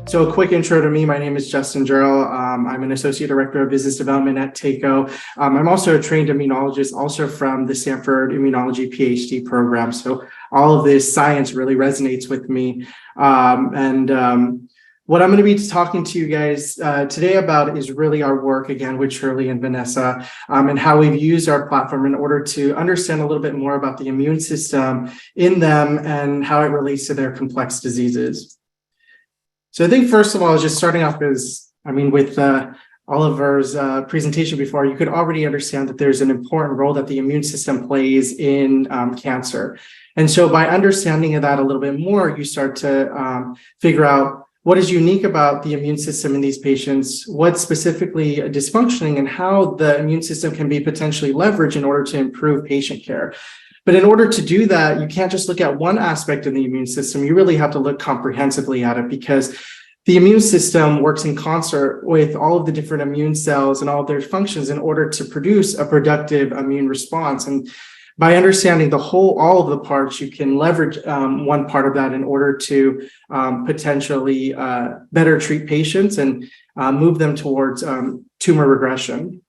So a quick intro to me. My name is Justin Jarrell. I'm an Associate Director of Business Development at Teiko. I'm also a trained immunologist, also from the Stanford Immunology PhD program. So all of this science really resonates with me. What I'm going to be talking to you guys today about is really our work, again, with Shirley and Vanessa, and how we've used our platform in order to understand a little bit more about the immune system in them and how it relates to their complex diseases. So I think, first of all, just starting off with Oliver's presentation before, you could already understand that there's an important role that the immune system plays in cancer. And so by understanding that a little bit more, you start to figure out what is unique about the immune system in these patients, what's specifically dysfunctioning, and how the immune system can be potentially leveraged in order to improve patient care. But in order to do that, you can't just look at one aspect of the immune system. You really have to look comprehensively at it, because the immune system works in concert with all of the different immune cells and all of their functions in order to produce a productive immune response. And by understanding all of the parts, you can leverage one part of that in order to potentially better treat patients and move them towards tumor regression.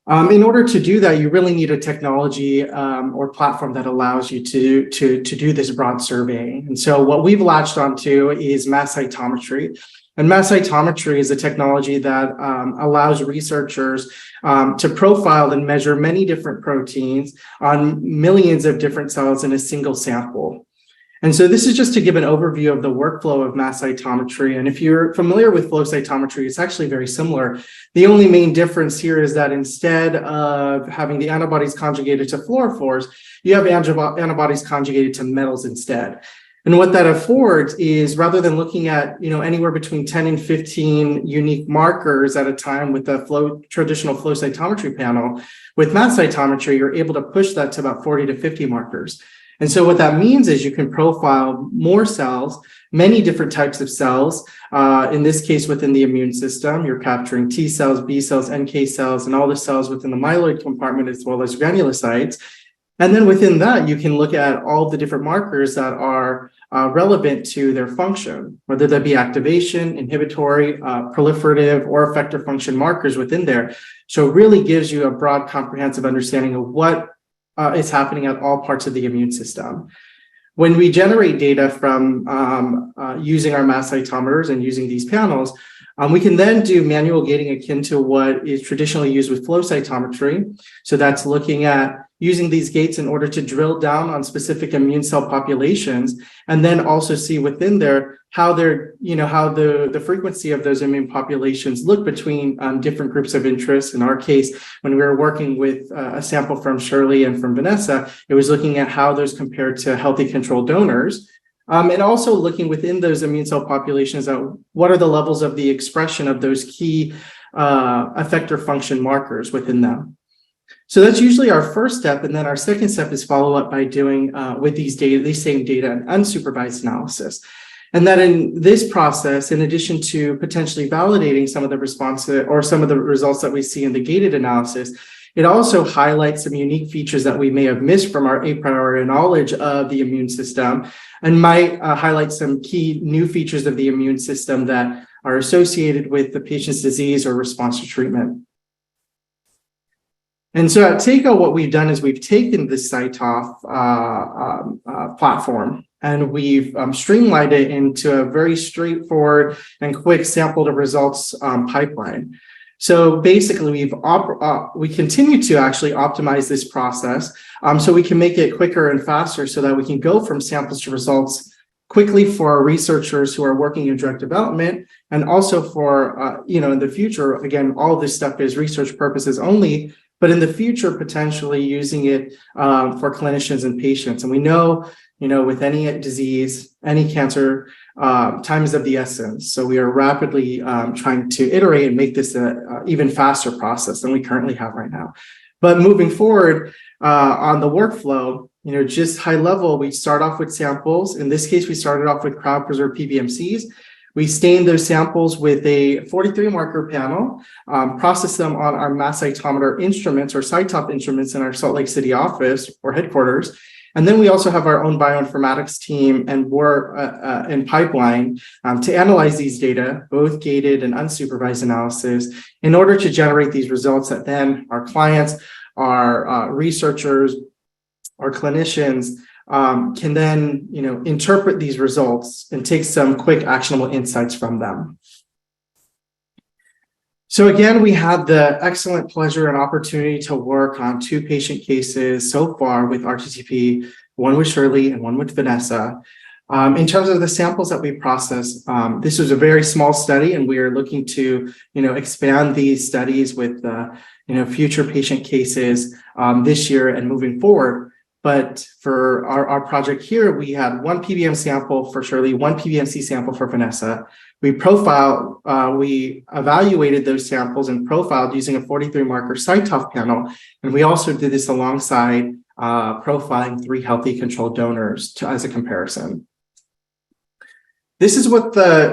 In order to do that, you really need a technology or platform that allows you to do this broad surveying. And so what we've latched onto is mass cytometry. And mass cytometry is a technology that allows researchers to profile and measure many different proteins on millions of different cells in a single sample. And so this is just to give an overview of the workflow of mass cytometry. And if you're familiar with flow cytometry, it's actually very similar. The only main difference here is that instead of having the antibodies conjugated to fluorophores, you have antibodies conjugated to metals instead. And what that affords is, rather than looking at anywhere between 10 and 15 unique markers at a time with the traditional flow cytometry panel, with mass cytometry, you're able to push that to about 40 to 50 markers. And so what that means is you can profile more cells, many different types of cells. In this case, within the immune system, you're capturing T cells, B cells, NK cells, and all the cells within the myeloid compartment, as well as granulocytes. And then within that, you can look at all the different markers that are relevant to their function, whether that be activation, inhibitory, proliferative, or effector function markers within there. So it really gives you a broad, comprehensive understanding of what is happening at all parts of the immune system. When we generate data from using our mass cytometers and using these panels, we can then do manual gating akin to what is traditionally used with flow cytometry. So that's looking at using these gates in order to drill down on specific immune cell populations, and then also see within there how the frequency of those immune populations look between different groups of interest. In our case, when we were working with a sample from Shirley and from Vanessa, it was looking at how those compared to healthy control donors. And also looking within those immune cell populations at what are the levels of the expression of those key effector function markers within them. So that's usually our first step. And then our second step is follow up by doing with these same data, an unsupervised analysis. And that in this process, in addition to potentially validating some of the responses or some of the results that we see in the gated analysis, it also highlights some unique features that we may have missed from our a priori knowledge of the immune system, and might highlight some key new features of the immune system that are associated with the patient's disease or response to treatment. And so at Teiko, what we've done is we've taken this CyTOF platform and we've streamlined it into a very straightforward and quick sample to results pipeline. So basically, we continue to actually optimize this process so we can make it quicker and faster, so that we can go from samples to results quickly for our researchers who are working in drug development, and also for in the future. Again, all this stuff is research purposes only, but in the future, potentially using it for clinicians and patients. And we know, with any disease, any cancer, time is of the essence. So we are rapidly trying to iterate and make this an even faster process than we currently have right now. But moving forward on the workflow, just high level, we start off with samples. In this case, we started off with cryopreserved PBMCs. We stained those samples with a 43 marker panel, processed them on our mass cytometer instruments or Cytop instruments in our Salt Lake City office or headquarters. And then we also have our own bioinformatics team and work in pipeline to analyze these data, both gated and unsupervised analysis, in order to generate these results that then our clients, our researchers, our clinicians can then, interpret these results and take some quick actionable insights from them. So again, we had the excellent pleasure and opportunity to work on 2 patient cases so far with RTTP, one with Shirley and one with Vanessa. In terms of the samples that we processed, this was a very small study, and we are looking to, expand these studies with, future patient cases this year and moving forward. But for our project here, we had 1 PBM sample for Shirley, 1 PBMC sample for Vanessa. We evaluated those samples and profiled using a 43 marker Cytop panel. And we also did this alongside profiling 3 healthy control donors as a comparison. This is what the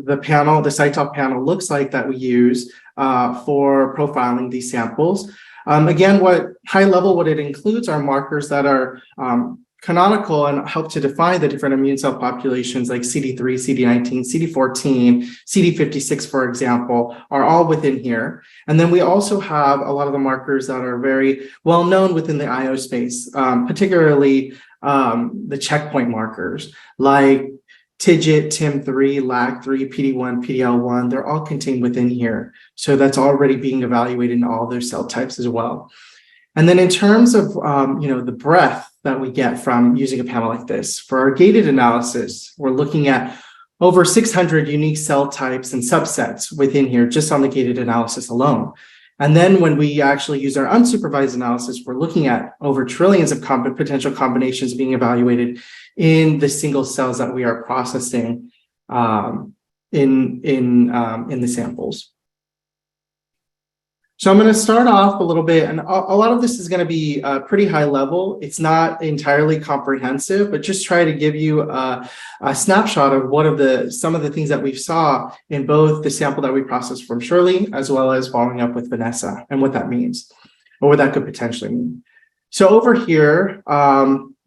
Cytop panel looks like that we use for profiling these samples. Again, high level, what it includes are markers that are canonical and help to define the different immune cell populations like CD3, CD19, CD14, CD56, for example, are all within here. And then we also have a lot of the markers that are very well known within the IO space, particularly the checkpoint markers like TIGIT, TIM3, LAG3, PD1, PDL1, they're all contained within here. So that's already being evaluated in all those cell types as well. And then in terms of, the breadth that we get from using a panel like this, for our gated analysis, we're looking at over 600 unique cell types and subsets within here, just on the gated analysis alone. And then when we actually use our unsupervised analysis, we're looking at over trillions of potential combinations being evaluated in the single cells that we are processing in the samples. So I'm going to start off a little bit, and a lot of this is going to be pretty high level. It's not entirely comprehensive, but just try to give you a snapshot of some of the things that we saw in both the sample that we processed from Shirley, as well as following up with Vanessa, and what that means, or what that could potentially mean. So over here,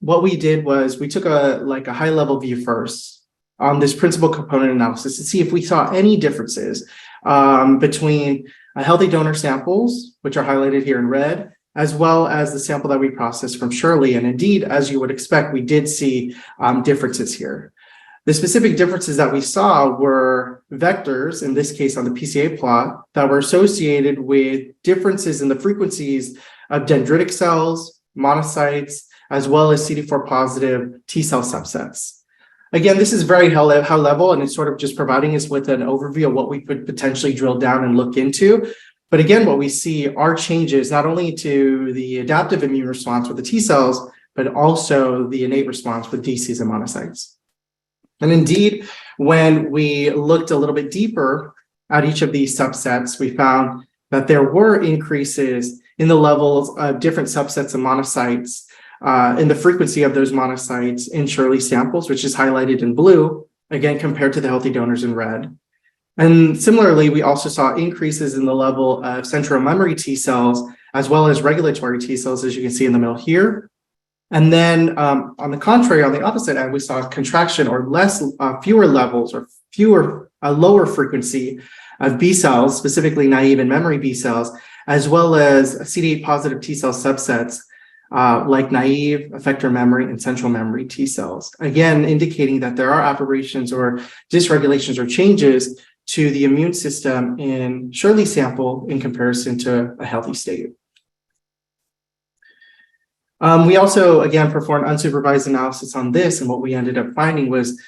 what we did was we took a high level view first on this principal component analysis to see if we saw any differences between healthy donor samples, which are highlighted here in red, as well as the sample that we processed from Shirley. And indeed, as you would expect, we did see differences here. The specific differences that we saw were vectors, in this case on the PCA plot, that were associated with differences in the frequencies of dendritic cells, monocytes, as well as CD4 positive T cell subsets. Again, this is very high level, and it's sort of just providing us with an overview of what we could potentially drill down and look into. But again, what we see are changes not only to the adaptive immune response with the T cells, but also the innate response with DCs and monocytes. And indeed, when we looked a little bit deeper at each of these subsets, we found that there were increases in the levels of different subsets of monocytes in the frequency of those monocytes in Shirley samples, which is highlighted in blue, again, compared to the healthy donors in red. And similarly, we also saw increases in the level of central memory T cells, as well as regulatory T cells, as you can see in the middle here. And then on the contrary, on the opposite end, we saw contraction or fewer levels or lower frequency of B cells, specifically naive and memory B cells, as well as CD8 positive T cell subsets, like naive, effector memory, and central memory T cells. Again, indicating that there are aberrations or dysregulations or changes to the immune system in Shirley's sample in comparison to a healthy state. We also, again, performed unsupervised analysis on this, and what we ended up finding was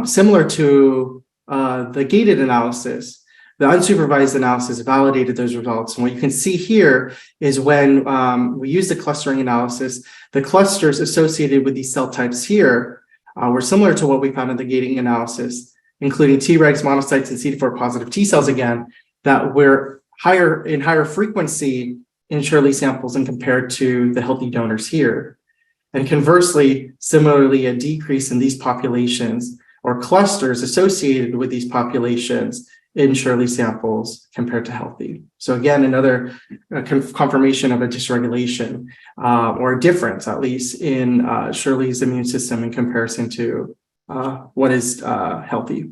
similar to the gated analysis. The unsupervised analysis validated those results. And what you can see here is when we use the clustering analysis, the clusters associated with these cell types here were similar to what we found in the gating analysis, including Tregs, monocytes, and CD4 positive T cells again, that were higher frequency in Shirley samples and compared to the healthy donors here. And conversely, similarly, a decrease in these populations or clusters associated with these populations in Shirley samples compared to healthy. So again, another confirmation of a dysregulation or a difference, at least, in Shirley's immune system in comparison to what is healthy.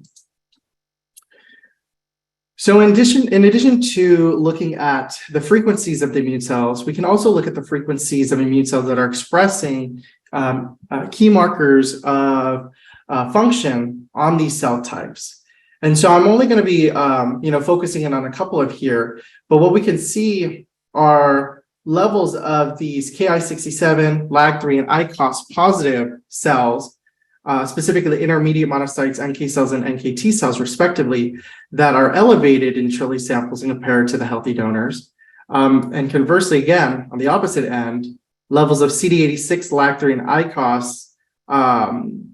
So in addition to looking at the frequencies of the immune cells, we can also look at the frequencies of immune cells that are expressing key markers of function on these cell types. And so I'm only going to be, focusing in on a couple of here, but what we can see are levels of these Ki67, LAG3, and ICOS positive cells, specifically intermediate monocytes, NK cells, and NKT cells, respectively, that are elevated in Shirley samples compared to the healthy donors. And conversely, again, on the opposite end, levels of CD86, LAG3, and ICOS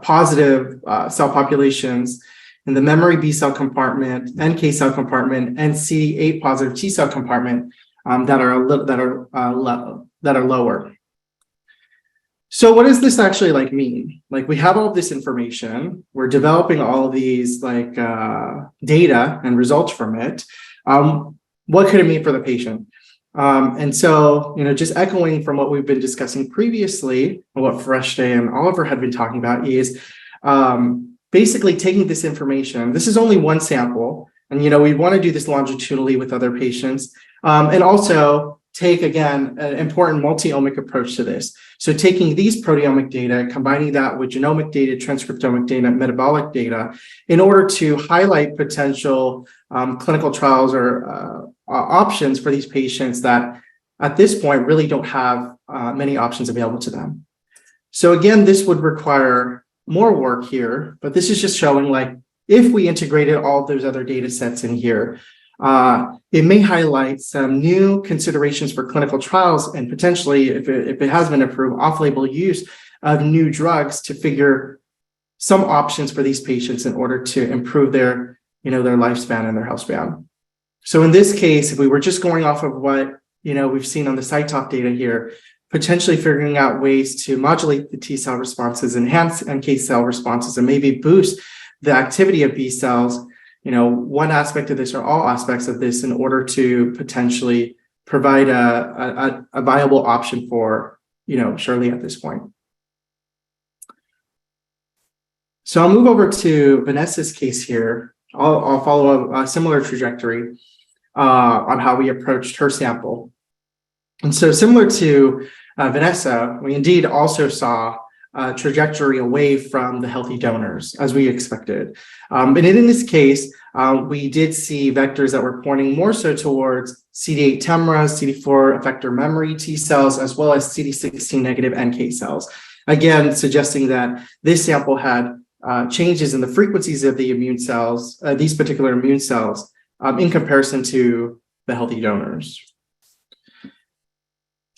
positive cell populations in the memory B cell compartment, NK cell compartment, and CD8 positive T cell compartment that are lower. So what does this actually mean? We have all this information, we're developing all these data and results from it. What could it mean for the patient? And so, just echoing from what we've been discussing previously, and what Fresh Day and Oliver had been talking about is basically taking this information. This is only one sample, and we want to do this longitudinally with other patients, and also take, again, an important multi-omic approach to this. So taking these proteomic data, combining that with genomic data, transcriptomic data, metabolic data, in order to highlight potential clinical trials or options for these patients that at this point really don't have many options available to them. So again, this would require more work here, but this is just showing if we integrated all of those other data sets in here, it may highlight some new considerations for clinical trials and potentially, if it has been approved, off-label use of new drugs to figure some options for these patients in order to improve their lifespan and their health span. So in this case, if we were just going off of what we've seen on the Cytometry data here, potentially figuring out ways to modulate the T cell responses, enhance NK cell responses, and maybe boost the activity of B cells, one aspect of this or all aspects of this in order to potentially provide a viable option for, Shirley at this point. So I'll move over to Vanessa's case here. I'll follow a similar trajectory on how we approached her sample. And so similar to Vanessa, we indeed also saw a trajectory away from the healthy donors, as we expected. But in this case, we did see vectors that were pointing more so towards CD8 TEMRA, CD4 effector memory T cells, as well as CD16 negative NK cells. Again, suggesting that this sample had changes in the frequencies of the immune cells, these particular immune cells, in comparison to the healthy donors.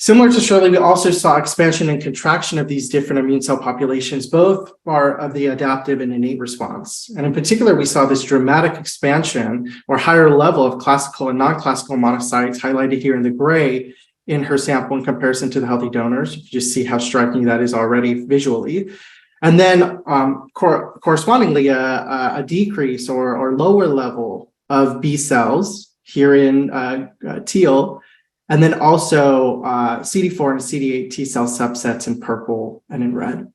Similar to Shirley, we also saw expansion and contraction of these different immune cell populations, both part of the adaptive and innate response. And in particular, we saw this dramatic expansion or higher level of classical and non-classical monocytes highlighted here in the gray in her sample in comparison to the healthy donors. You can just see how striking that is already visually. And then correspondingly, a decrease or lower level of B cells here in teal, and then also CD4 and CD8 T cell subsets in purple and in red.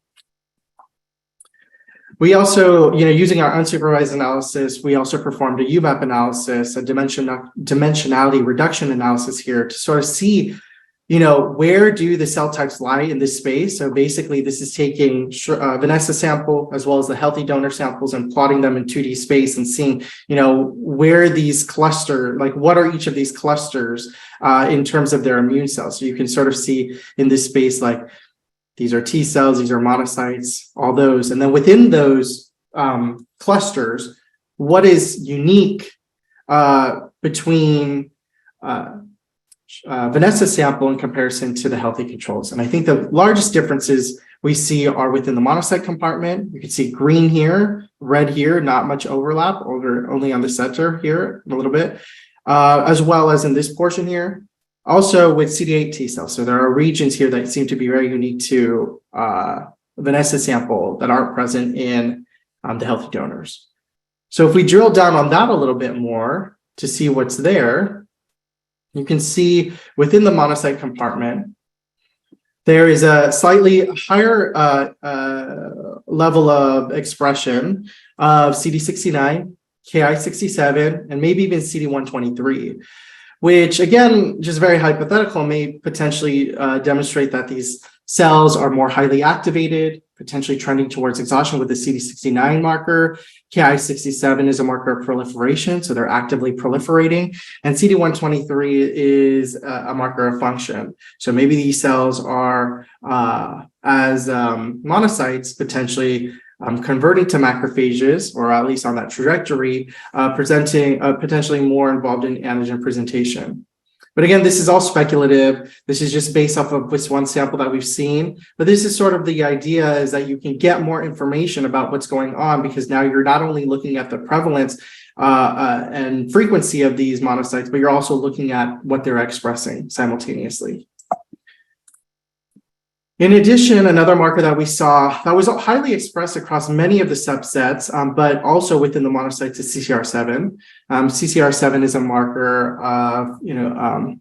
We also, using our unsupervised analysis, we also performed a UMAP analysis, a dimensionality reduction analysis here to sort of see, where do the cell types lie in this space? So basically, this is taking Vanessa sample as well as the healthy donor samples and plotting them in 2D space and seeing, where these cluster, what are each of these clusters in terms of their immune cells. So you can sort of see in this space, these are T cells, these are monocytes, all those. And then within those clusters, what is unique between Vanessa's sample in comparison to the healthy controls. And I think the largest differences we see are within the monocyte compartment. You can see green here, red here, not much overlap, only on the center here a little bit, as well as in this portion here. Also with CD8 T cells. So there are regions here that seem to be very unique to Vanessa's sample that aren't present in the healthy donors. So if we drill down on that a little bit more to see what's there, you can see within the monocyte compartment, there is a slightly higher level of expression of CD69, Ki67, and maybe even CD123, which again, just very hypothetical, may potentially demonstrate that these cells are more highly activated, potentially trending towards exhaustion with the CD69 marker. Ki67 is a marker of proliferation, so they're actively proliferating. And CD123 is a marker of function. So maybe these cells are, as monocytes, potentially converting to macrophages, or at least on that trajectory, presenting potentially more involved in antigen presentation. But again, this is all speculative. This is just based off of this one sample that we've seen. But this is sort of the idea, is that you can get more information about what's going on, because now you're not only looking at the prevalence and frequency of these monocytes, but you're also looking at what they're expressing simultaneously. In addition, another marker that we saw that was highly expressed across many of the subsets, but also within the monocytes, is CCR7. CCR7 is a marker of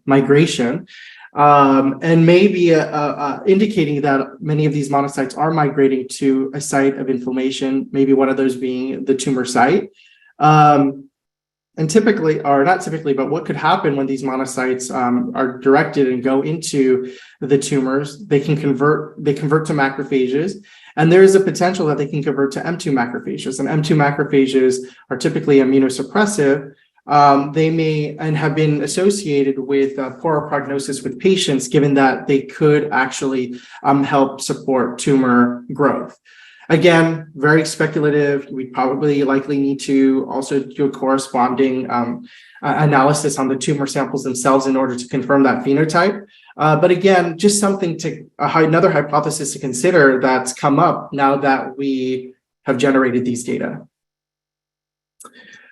migration, and maybe indicating that many of these monocytes are migrating to a site of inflammation, maybe one of those being the tumor site. And typically, or not typically, but what could happen when these monocytes are directed and go into the tumors, they convert to macrophages, and there is a potential that they can convert to M2 macrophages. And M2 macrophages are typically immunosuppressive. They may and have been associated with poorer prognosis with patients, given that they could actually help support tumor growth. Again, very speculative. We probably likely need to also do a corresponding analysis on the tumor samples themselves in order to confirm that phenotype. But again, just something to another hypothesis to consider that's come up now that we have generated these data.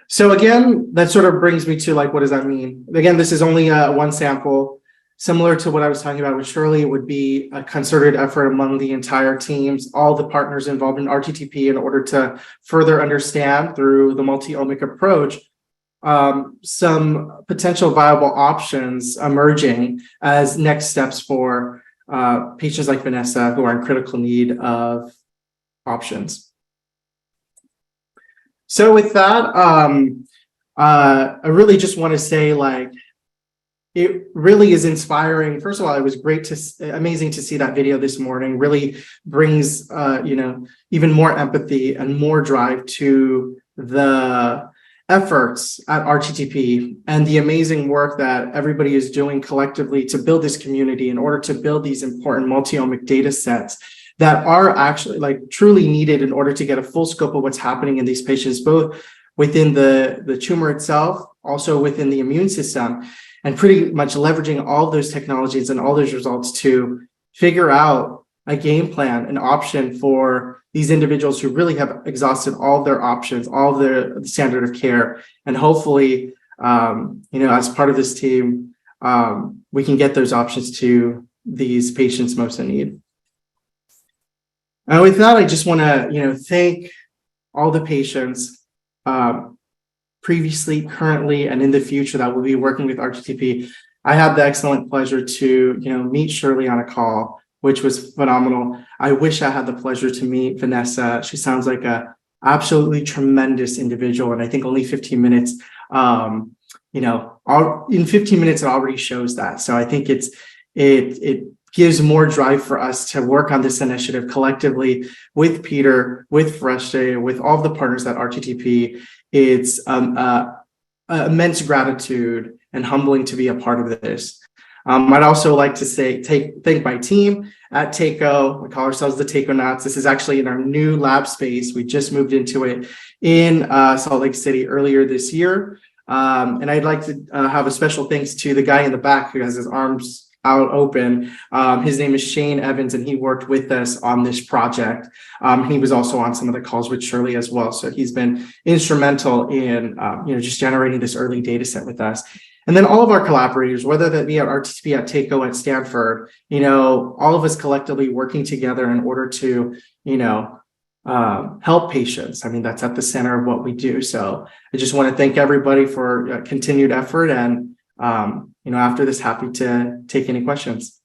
So again, that sort of brings me to, like, what does that mean? Again, this is only one sample. Similar to what I was talking about with Shirley, it would be a concerted effort among the entire teams, all the partners involved in RTTP, in order to further understand through the multi-omic approach some potential viable options emerging as next steps for patients like Vanessa who are in critical need of options. So with that, I really just want to say, like, it really is inspiring. First of all, it was amazing to see that video this morning. Really brings, even more empathy and more drive to the efforts at RTTP and the amazing work that everybody is doing collectively to build this community in order to build these important multi-omic data sets that are actually, like, truly needed in order to get a full scope of what's happening in these patients, both within the tumor itself, also within the immune system, and pretty much leveraging all those technologies and all those results to figure out a game plan, an option for these individuals who really have exhausted all of their options, all of their standard of care. And hopefully, as part of this team, we can get those options to these patients most in need. And with that, I just want to, thank all the patients, previously, currently, and in the future that will be working with RTTP. I had the excellent pleasure to, meet Shirley on a call, which was phenomenal. I wish I had the pleasure to meet Vanessa. She sounds like a absolutely tremendous individual, and I think only 15 minutes, in 15 minutes it already shows that. So I think it gives more drive for us to work on this initiative collectively with Peter, with Fresh Day, with all of the partners at RTTP. It's immense gratitude and humbling to be a part of this. I'd also like to thank my team at Teiko. We call ourselves the Taikonauts. This is actually in our new lab space. We just moved into it in Salt Lake City earlier this year. And I'd like to have a special thanks to the guy in the back who has his arms out open. His name is Shane Evans, and he worked with us on this project. He was also on some of the calls with Shirley as well. So he's been instrumental in, just generating this early data set with us. And then all of our collaborators, whether that be at RTTP, at Teiko, at Stanford, all of us collectively working together in order to, help patients. I mean, that's at the center of what we do. So I just want to thank everybody for continued effort. And, after this, happy to take any questions.